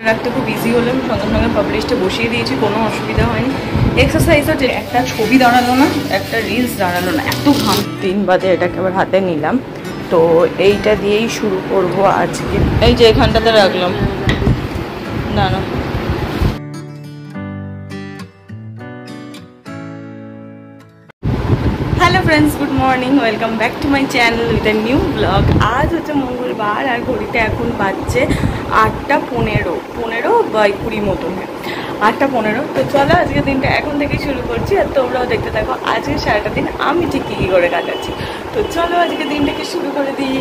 রাখতে খুব ইজি হলো, সঙ্গে সঙ্গে পাবলিশটা বসিয়ে দিয়েছি, কোনো অসুবিধা হয়নি। এক্সারসাইজও যে একটা ছবি দাঁড়ালো না, একটা রিলস দাঁড়ালো না, এত ঘাম। 3 বাজে এটাকে আবার হাতে নিলাম, তো এইটা দিয়েই শুরু করব আজকে। এই যে এখানটাতে রাখলাম, না না hello friends, good morning, welcome back to my channel with a new blog. আজ হচ্ছে মঙ্গলবার আর ঘড়িতে এখন বাজছে 8টা 15 বা 20 মতন, 8টা 15। তো চলো আজকের দিনটা এখন থেকেই শুরু করছি, আর তোমরাও দেখতে থাকো আজকে সারাটা দিন আমি ঠিক কী করে কাটাচ্ছি। তো চলো আজকের দিনটাকে শুরু করে দিই।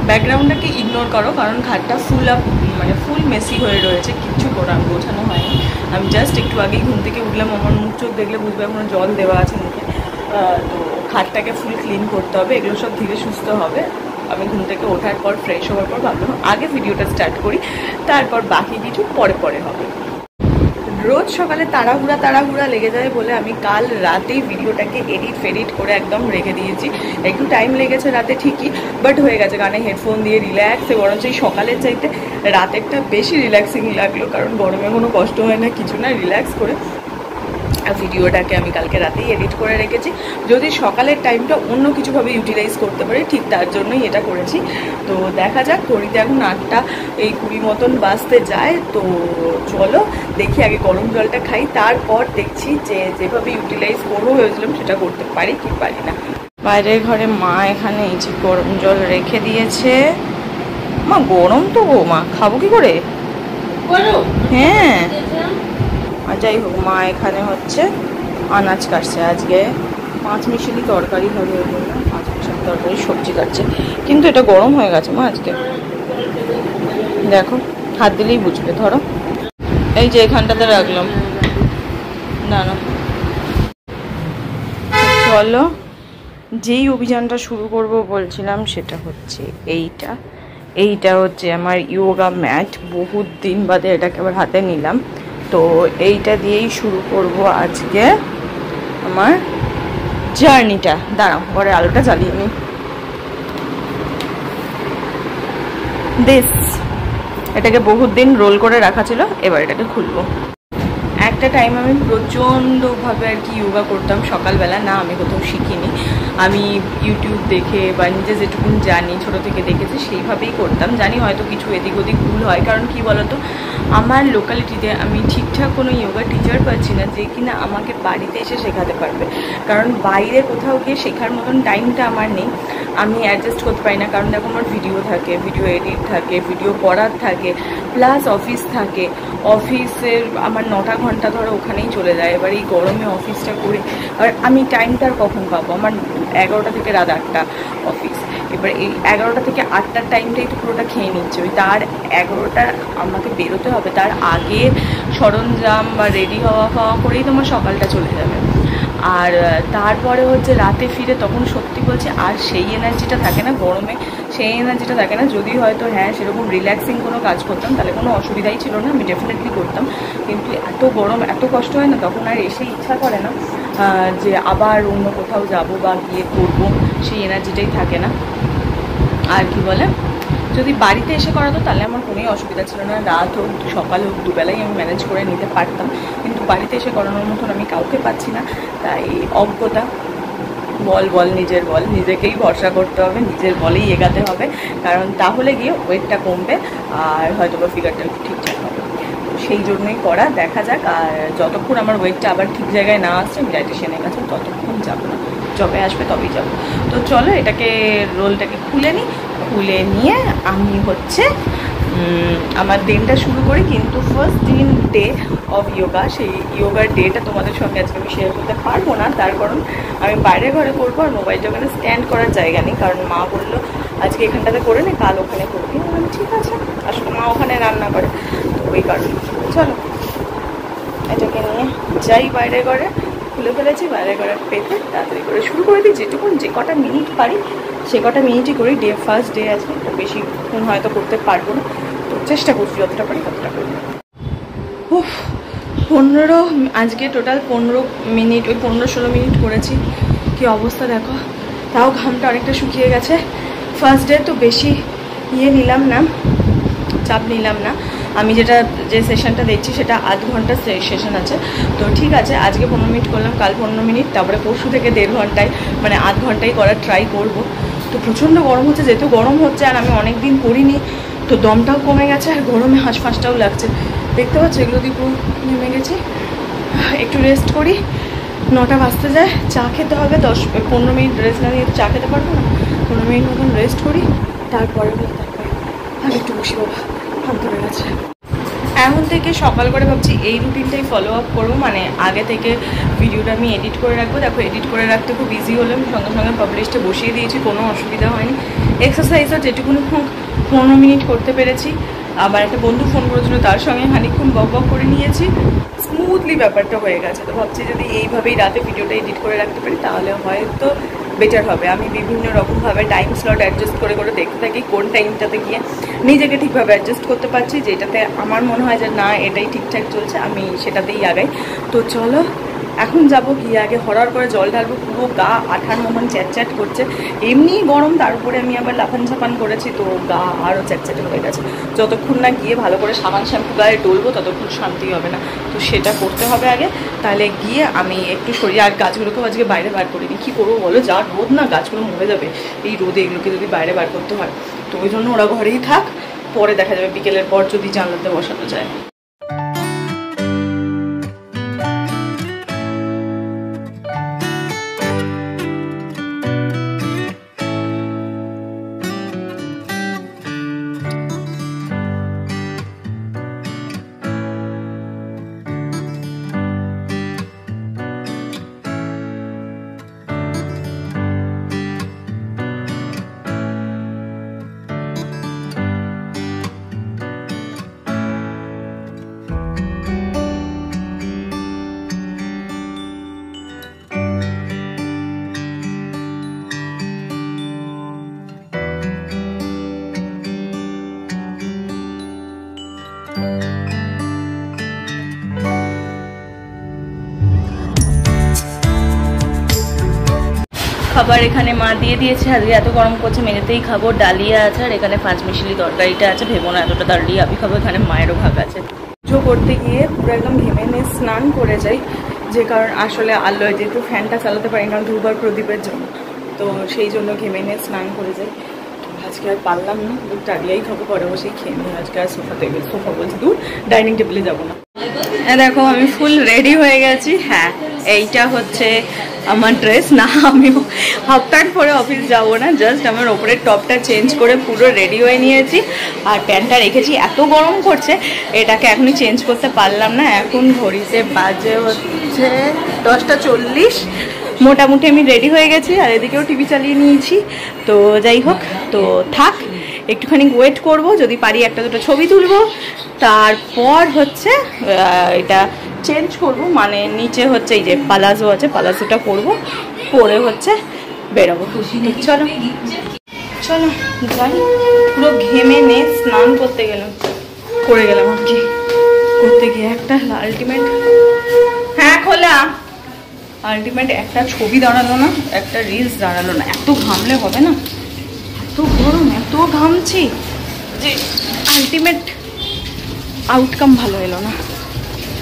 ব্যাকগ্রাউন্ডটাকে ইগনোর করো, কারণ ঘাটটা ফুল মেসি হয়ে রয়েছে, কিচ্ছু গোছানো হয়নি। আমি জাস্ট একটু আগেই ঘুম থেকে উঠলাম, আমার মুখ চোখ দেখলে বুঝবে এখনো জল দেওয়া আছে মুখে। তো ঘাটটাকে ফুল ক্লিন করতে হবে, এগুলো সব ধীরে সুস্থ হবে। আমি ঘুম থেকে ওঠার পর ফ্রেশ হওয়ার পর ভাবলাম আগে ভিডিওটা স্টার্ট করি, তারপর বাকি কিছু পরে হবে। রোজ সকালে তাড়াহুড়া লেগে যায় বলে আমি কাল রাতেই ভিডিওটাকে এডিট করে একদম রেখে দিয়েছি। একটু টাইম লেগেছে রাতে ঠিকই, বাট হয়ে গেছে। গানে হেডফোন দিয়ে রিল্যাক্সে, বরঞ্চ এই সকালের চাইতে রাতেরটা বেশি রিল্যাক্সিং লাগলো, কারণ গরমে কোনো কষ্ট হয় না, কিছু না, রিল্যাক্স করে ভিডিওটাকে আমি কালকে রাতেই এডিট করে রেখেছি। যদি সকালের টাইমটা অন্য কিছুভাবে ইউটিলাইজ করতে পারি, ঠিক তার জন্যই এটা করেছি। তো দেখা যাক, ঘড়িতে এখন 8টা 20 মতন বাজতে যায়। তো চলো দেখি, আগে গরম জলটা খাই, তারপর দেখছি যে যেভাবে ইউটিলাইজ করবো ভেবেছিলাম সেটা করতে পারি কি পারি না। বাইরের ঘরে মা এখানে এই যে গরম জল রেখে দিয়েছে। মা গরম তো গো, মা খাবো কি করে? হ্যাঁ, আর যাই হোক, মা এখানে হচ্ছে আনাজ কাটছে। আজকে 5 মিশালি তরকারি হবে, ওই জন্য 5 মিশালি তরকারি সবজি কাটছে। কিন্তু এটা গরম হয়ে গেছে মা আজকে, দেখো হাত দিলেই বুঝবে। ধরো এই যে এখানটাতে রাখলাম, না না চলো যেই অভিযানটা শুরু করব বলছিলাম সেটা হচ্ছে এইটা হচ্ছে আমার ইয়োগা ম্যাট। বহুত দিন বাদে এটাকে আবার হাতে নিলাম, তো এইটা দিয়েই শুরু করব আজকে আমার জার্নিটা। দাঁড়াও, ঘরে আলোটা জ্বালিয়ে নিই। এটাকে বহুত দিন রোল করে রাখা ছিল, এবার এটাকে খুলবো। একটা টাইম আমি প্রচণ্ডভাবে আর কি ইয়োগা করতাম সকালবেলা। না, আমি কোথাও শিখিনি, আমি ইউটিউব দেখে বা নিজে যেটুকুন জানি, ছোটো থেকে দেখেছি সেইভাবেই করতাম। জানি হয়তো কিছু এদিক ওদিক ভুল হয়, কারণ কি বলতো, আমার লোকালিটিতে আমি ঠিকঠাক কোনো ইয়োগা টিচার পাচ্ছি না যে কিনা আমাকে বাড়িতে এসে শেখাতে পারবে। কারণ বাইরে কোথাও গিয়ে শেখার মতন টাইমটা আমার নেই, আমি অ্যাডজাস্ট করতে পারি না। কারণ দেখো, আমার ভিডিও থাকে, ভিডিও এডিট থাকে, ভিডিও পড়ার থাকে, প্লাস অফিস থাকে। অফিসের আমার 9টা ঘন্টা ধরো ওখানেই চলে যায়। এবার এই গরমে অফিসটা করে আর আমি টাইমটা আর কখন পাবো? আমার 11টা থেকে রাত 8টা অফিস। এবার এই 11টা থেকে 8টার টাইমটাই তো পুরোটা খেয়ে নিচ্ছে। ওই তার 11টার আমাকে বেরোতে হবে, তার আগে সরঞ্জাম বা রেডি হওয়া করেই তোমার সকালটা চলে যাবে। আর তারপরে হচ্ছে রাতে ফিরে, তখন সত্যি বলছি আর সেই এনার্জিটা থাকে না গরমে, সেই এনার্জিটা থাকে না। যদি হয়তো হ্যাঁ সেরকম রিল্যাক্সিং কোনো কাজ করতাম তাহলে কোনো অসুবিধাই ছিল না, আমি ডেফিনেটলি করতাম। কিন্তু এত গরম, এত কষ্ট হয় না, তখন আর এসে ইচ্ছা করে না যে আবার অন্য কোথাও যাব বা গিয়ে করবো, সেই এনার্জিটাই থাকে না। আর কি বলে, যদি বাড়িতে এসে করাতো তাহলে আমার কোনোই অসুবিধা ছিল না, রাত হোক সকাল হোক দুবেলাই আমি ম্যানেজ করে নিতে পারতাম। কিন্তু বাড়িতে এসে করানোর মতন আমি কাউকে পাচ্ছি না, তাই অজ্ঞতা নিজেকেই ভরসা করতে হবে, নিজের বলেই এগাতে হবে, কারণ তাহলে গিয়ে ওয়েটটা কমবে আর হয়তো বা ফিগারটা ঠিকঠাক হবে। সেই জন্যই করা, দেখা যাক। আর যতক্ষণ আমার ওয়েটটা আবার ঠিক জায়গায় না আসছে, আমি ডায়েটিশিয়ানের কাছে ততক্ষণ যাবো না, যবে আসবে তবেই যাবো। তো চলো এটাকে রোলটাকে খুলে নিয়ে আমি হচ্ছে আমার দিনটা শুরু করি। কিন্তু ফার্স্ট ডে অফ ইয়োগা, সেই ইয়োগার ডেটা তোমাদের সঙ্গে আজকে আমি শেয়ার করতে পারবো না, তার কারণ আমি বাইরে ঘরে করবো আর মোবাইলটা ওখানে স্ট্যান্ড করার জায়গা নেই। কারণ মা বললো আজকে এখানটাতে করে নে, কাল ওখানে করবি। আমি ঠিক আছে, আসলে মা ওখানে রান্না করে, তো ওই কারণে চলো এটাকে নিয়ে যাই বাইরে ঘরে। খুলে ফেলেছি, বাইরে ঘরে পেতে তাড়াতাড়ি করে শুরু করে দিই। যেটুকুন যে কটা মিনিট পারি সে কটা মিনিটই করি। ফার্স্ট ডে আছে, বেশিক্ষণ হয়তো করতে পারবো না, তো চেষ্টা করছি যতটা পারি ততটা করি। 15 আজকে টোটাল 15 মিনিট, ওই 15-16 মিনিট করেছি। কি অবস্থা দেখো, তাও ঘামটা অনেকটা শুকিয়ে গেছে। ফার্স্ট ডে তো বেশি নিলাম না, চাপ নিলাম না, আমি যে সেশনটা দেখছি সেটা আধ ঘন্টার সেশন আছে। তো ঠিক আছে, আজকে 15 মিনিট করলাম, কাল 15 মিনিট, তারপরে পরশু থেকে 1.5 ঘন্টায় মানে আধ ঘন্টায় করার ট্রাই করব। তো প্রচণ্ড গরম হচ্ছে, যেহেতু গরম হচ্ছে আর আমি অনেক দিন করিনি, তো দমটাও কমে গেছে আর গরমে হাঁসফাঁসটাও লাগছে। দেখতে পাচ্ছ এগুলো দিয়ে পুরো নেমে গেছি। একটু রেস্ট করি, 9টা বাজতে যায়, চা খেতে হবে, 10-15 মিনিট রেস্ট না দিয়ে চা খেতে পারবো না। 15 মিনিট মতন রেস্ট করি, তারপরে আর একটু বসি, বাবা হাত ধরে গেছে। এখন থেকে সকাল করে ভাবছি এই রুটিনটাই ফলো আপ করবো, মানে আগে থেকে ভিডিওটা আমি এডিট করে রাখবো। দেখো এডিট করে রাখতে খুব ইজি হলো, আমি সঙ্গে সঙ্গে পাবলিশটা বসিয়ে দিয়েছি, কোনো অসুবিধা হয়নি। এক্সারসাইজও যেটুকুনি হোক 15 মিনিট করতে পেরেছি। আবার একটা বন্ধু ফোন করেছিল, তার সঙ্গে খানিকক্ষণ বক করে নিয়েছি, স্মুথলি ব্যাপারটা হয়ে গেছে। তো ভাবছি যদি এইভাবেই রাতে ভিডিওটা এডিট করে রাখতে পারি তাহলে হয়তো বেটার হবে। আমি বিভিন্ন রকমভাবে টাইম স্লট অ্যাডজাস্ট করে দেখতে থাকি কোন টাইমটাতে গিয়ে নিজেকে ঠিকভাবে অ্যাডজাস্ট করতে পারছি, যেটাতে আমার মনে হয় যে না এটাই ঠিকঠাক চলছে, আমি সেটাতেই আগাই। তো চলো এখন যাবো, গিয়ে আগে হরহর করে জল ঢালবো, পুরো গা আঠার মতন চ্যাটচ্যাট করছে, এমনিই গরম, তার উপরে আমি আবার লাফান ঝাপান করেছি, তো গা আরও চ্যাটচ্যাটে হয়ে গেছে। যতক্ষণ না গিয়ে ভালো করে সাবান শ্যাম্পু গায়ে ডলবো ততক্ষণ শান্তি হবে না, তো সেটা করতে হবে আগে। তাহলে গিয়ে আমি একটু সরিয়ে, আর গাছগুলোকেও আজকে বাইরে বার করিনি, কী করবো বলো, যা রোদ না, গাছগুলো মরে যাবে এই রোদে, এগুলোকে যদি বাইরে বার করতে হয়। তো ওই জন্য ওরা ঘরেই থাক, পরে দেখা যাবে বিকেলের পর যদি জানলাতে বসানো যায়। খাবার এখানে মা দিয়ে দিয়েছে, আজকে এত গরম করছে মেঝেতেই খাবো। ডালিয়া আছে আর এখানে 5 মিশালি তরকারিটা আছে, ভেবো না এতটা তাড়াতাড়ি আমি খাবো, এখানে মায়েরও ভাগ আছে। পুজো করতে গিয়ে পুরো একদম ঘেমে নিয়ে স্নান করে যাই, যে কারণ আসলে আলোয় যেহেতু ফ্যানটা চালাতে পারি না ধূপর প্রদীপের জন্য, তো সেই জন্য ঘেমে নিয়ে স্নান করে যাই। আজকে আর পারলাম না, ডালিয়াই খাবো, পরে বসেই খেয়ে নিই। আজকে আর সোফা বলছি দূর, ডাইনিং টেবিলে যাবো না। দেখো আমি ফুল রেডি হয়ে গেছি। হ্যাঁ এইটা হচ্ছে আমার ড্রেস, না আমি হাফ প্যান্ট পরে অফিস যাব না, জাস্ট আমার ওপরের টপটা চেঞ্জ করে পুরো রেডি হয়ে নিয়েছি আর প্যান্টটা রেখেছি। এত গরম করছে এটাকে এখনই চেঞ্জ করতে পারলাম না। এখন ঘড়িতে বাজে হচ্ছে 10টা 40, মোটামুটি আমি রেডি হয়ে গেছি আর এদিকেও টিভি চালিয়ে নিয়েছি। তো যাই হোক, তো থাক, একটুখানি ওয়েট করব, যদি পারি একটা দুটো ছবি তুলবো, তারপর হচ্ছে এটা চেঞ্জ করব, মানে নিচে হচ্ছে এই যে পালাজো আছে, পালাজোটা পরবো, পরে হচ্ছে বেরোবো। চলো চলো যাই, পুরো ঘেমে নে স্নান করতে গেলাম, করে গেলাম আর কি, করতে গিয়ে একটা আলটিমেট, হ্যাঁ খোলা, আলটিমেট একটা ছবি দাঁড়ালো না, একটা রিলস দাঁড়ালো না। এত ঘামলে হবে না, এত গরম, এত ঘামছি যে আলটিমেট আউটকাম ভালো এলো না।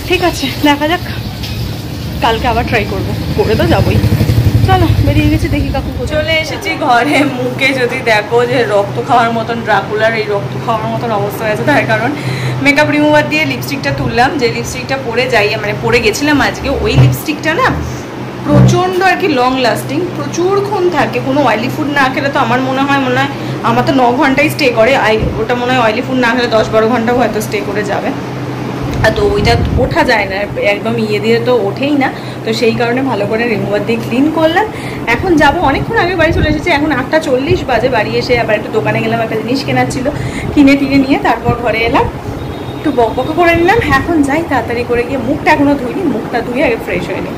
ঠিক আছে দেখা যাক, কালকে আবার ট্রাই করবো, করে তো যাবোই। চলো বেরিয়ে গেছি, দেখি কাকু চলে এসেছি ঘরে। মুখে যদি দেখো যে রক্ত খাওয়ার মতন, ড্রাকুলার এই রক্ত খাওয়ার মতন অবস্থা হয়েছে, তার কারণ মেকআপ রিমুভার দিয়ে লিপস্টিকটা তুললাম, যে লিপস্টিকটা পরে যাই, মানে পরে গেছিলাম আজকে, ওই লিপস্টিকটা না প্রচণ্ড আর কি লং লাস্টিং, প্রচুরক্ষণ থাকে। কোনো অয়েলি ফুড না খেলে তো আমার মনে হয় আমার তো 9 ঘন্টাই স্টে করে, ওটা মনে হয় অয়েলি ফুড না খেলে 10-12 ঘন্টাও হয়তো স্টে করে যাবে। তো ওইটা ওঠা যায় না একদম, ইয়ে দিয়ে তো ওঠেই না, তো সেই কারণে ভালো করে রিমুভার দিয়ে ক্লিন করলাম। এখন যাব, অনেকক্ষণ আগে বাড়ি চলে এসেছি, এখন 8টা 40 বাজে। বাড়ি এসে আবার একটু দোকানে গেলাম, একটা জিনিস কেনার ছিল, কিনে নিয়ে তারপর ঘরে এলাম, একটু বক করে নিলাম। এখন যাই তাড়াতাড়ি করে গিয়ে, মুখটা এখনো ধুইনি, মুখটা ধুয়ে আগে ফ্রেশ হয়ে নিই।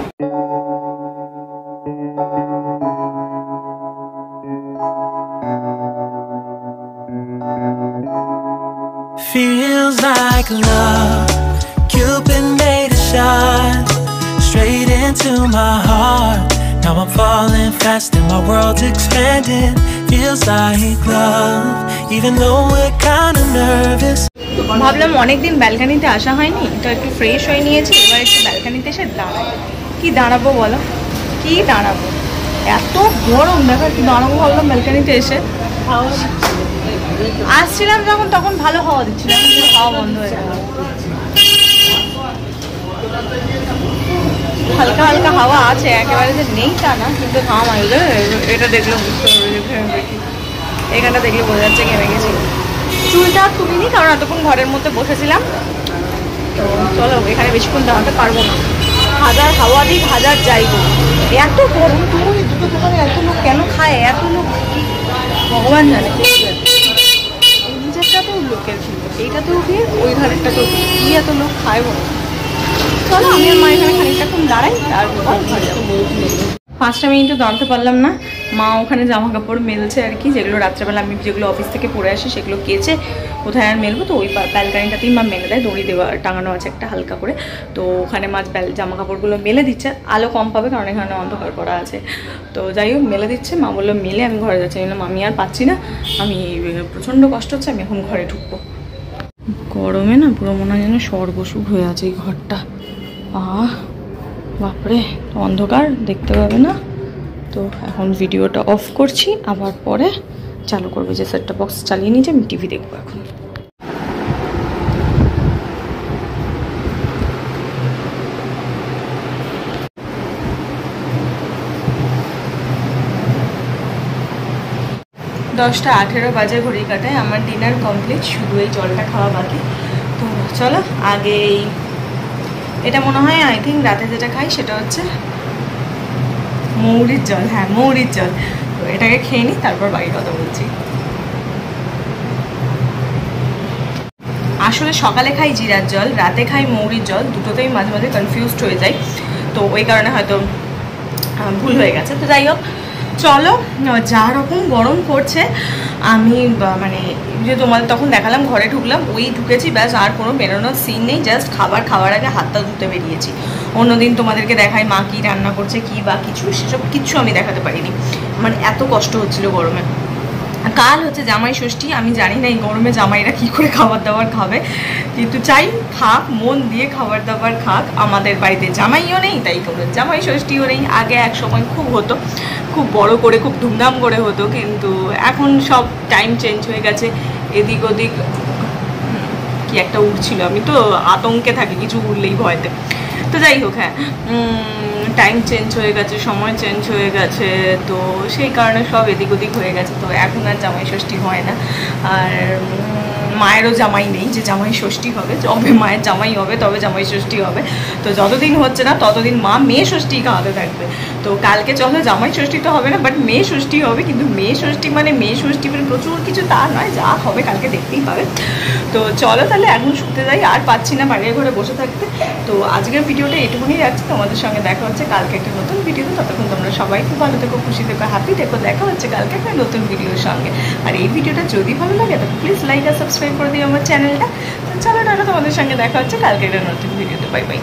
Feels like love, Cupid made a shot straight into my heart. Now I'm falling fast and my world's expanding. feels like love, even though we're kind of nervous. ভাবলাম অনেকদিন ব্যালকানিতে আসা হয়নি, তো একটু ফ্রেশ হয়ে নিয়েছি, এবার একটু ব্যালকানিতে এসে দাঁড়াই। কি দাঁড়াবো বলো, কি দাঁড়াবো, এত গরম, দেখো একটু দাঁড়াবো ভাবলাম ব্যালকানিতে এসে। আসছিলাম যখন তখন ভালো হাওয়া দিচ্ছিল, এখন হাওয়া বন্ধ হয়ে গেল। হালকা হালকা হাওয়া আছে, একেবারে যে নেই তা না, কিন্তু ঘাম আসবে, এটা দেখলে বুঝতে পারবে। এখানটা দেখলে বোঝা যাচ্ছে ঘেমে গেছি। চুলটা তুলিনি কারণ এতক্ষণ ঘরের মধ্যে বসেছিলাম, তো চলো এখানে বেশিক্ষণ দাঁড়াতে পারবো না। হাজার হাওয়া দিক হাজার যাই করি, এত গরম। দুটো দোকানে এত লোক কেন খায়, এত লোক ভগবান জানে। এই নিজেরটাতেও লোকের ছিল, এইটাতেও ভিড়, ওই ঘরেরটাতেও ভিড়, কি এত লোক খায় বলো। চলো আমি আর মা এখানে খানিকটাক্ষণ দাঁড়াই, তারপর ঘরে যাবো। 5টা মিনিটও দাঁড়াতে পারলাম না, মা ওখানে জামা কাপড় মেলছে আর কি, যেগুলো রাত্রেবেলা আমি যেগুলো অফিস থেকে পরে আসি সেগুলো কেচে কোথায় আর মেলবো, তো ওই ব্যালকানিটাতেই মা মেলে দেয়, দড়ি দেওয়া টাঙানো আছে একটা হালকা করে, তো ওখানে মা জামা কাপড়গুলো মেলে দিচ্ছে। আলো কম পাবে কারণ এখানে অন্ধকার করা আছে, তো যাই হোক মেলে দিচ্ছে। মা বললো মেলে আমি ঘরে যাচ্ছি, বললাম আমি আর পাচ্ছি না, আমি প্রচণ্ড কষ্ট হচ্ছে, আমি এখন ঘরে ঢুকবো। গরমে না পুরো মনে হয় যেন সর্বসুখ হয়ে আছে এই ঘরটা। বাপরে, অন্ধকার, দেখতে পাবে না। তো এখন ভিডিওটা অফ করছি, আবার পরে চালু করবো, যে সেটটা বক্স চালিয়ে নিয়েছি, আমি টিভি দেখবো এখন। দশটা 18 বাজে ঘড়ি কাটায়, আমার ডিনার কমপ্লিট, শুধু এই জলটা খাওয়া বাকি। তো চলো আগে এটা মনে হয় আই থিঙ্ক রাতে যেটা খাই সেটা হচ্ছে মৌরির জল। হ্যাঁ, মৌরির জল। তো এটাকে খেয়ে নিই, তারপর বাকি কথা বলছি। আসলে সকালে খাই জিরার জল, রাতে খাই মৌরির জল, দুটোতেই মাঝে মাঝে কনফিউজড হয়ে যায়, তো ওই কারণে হয়তো ভুল হয়ে গেছে। তো যাই হোক, চলো, যা রকম গরম করছে, আমি মানে যে তোমাদের তখন দেখালাম ঘরে ঢুকলাম, ওই ঢুকেছি ব্যাস, আর কোনো বেরোনোর সিন নেই, জাস্ট খাওয়ার আগে হাতটা ধুতে বেরিয়েছি। অন্যদিন তোমাদেরকে দেখাই মা কী রান্না করছে কি বা কিছু, সেসব কিচ্ছু আমি দেখাতে পারিনি, আমার এত কষ্ট হচ্ছিল গরমে। কাল হচ্ছে জামাই ষষ্ঠী, আমি জানি না এই গরমে জামাইরা কি করে খাবার দাবার খাবে, কিন্তু চাই খাক, মন দিয়ে খাবার দাবার খাক। আমাদের বাড়িতে জামাইও নেই, তাই কোনো জামাই ষষ্ঠীও নেই। আগে এক সময় খুব হতো, খুব বড় করে, খুব ধুমধাম করে হতো, কিন্তু এখন সব টাইম চেঞ্জ হয়ে গেছে, এদিক ওদিক কি একটা উঠছিল, আমি তো আতঙ্কে থাকি কিছু উঠলেই ভয়তে। তো যাই হোক, হ্যাঁ, টাইম চেঞ্জ হয়ে গেছে, সময় চেঞ্জ হয়ে গেছে, তো সেই কারণে সব এদিক ওদিক হয়ে গেছে, তো এখন আর জামাই ষষ্ঠী হয় না। আর মায়েরও জামাই নেই যে জামাই ষষ্ঠী হবে, যবে মায়ের জামাই হবে তবে জামাই ষষ্ঠী হবে, তো যতদিন হচ্ছে না ততদিন মা মেয়ে ষষ্ঠী খাওয়াতে থাকবে। তো কালকে চলো, জামাই ষষ্ঠী তো হবে না, বাট মেয়ে ষষ্ঠী হবে, কিন্তু মেয়ে ষষ্ঠী মানে প্রচুর কিছু তা নয়, যা হবে কালকে দেখতেই পাবে। তো চলো তাহলে এখন শুতে যাই, আর পাচ্ছি না বাড়ির ঘরে বসে থাকতে। তো আজকের ভিডিওটা এটুকুনি রাখছি, তোমাদের সঙ্গে দেখা হচ্ছে কালকে একটা নতুন ভিডিওতে। ততক্ষণ তোমরা সবাই খুব ভালো থেকো, খুশি থেকো, হ্যাপি থেকো, দেখা হচ্ছে কালকে একটা নতুন ভিডিওর সঙ্গে। আর এই ভিডিওটা যদি ভালো লাগে তো প্লিজ লাইক আর সাবস্ক্রাইব করে দিও আমার চ্যানেলটা। তো চলো টাটা, তোমাদের সঙ্গে দেখা হচ্ছে কালকে একটা নতুন ভিডিওতে। Bye bye.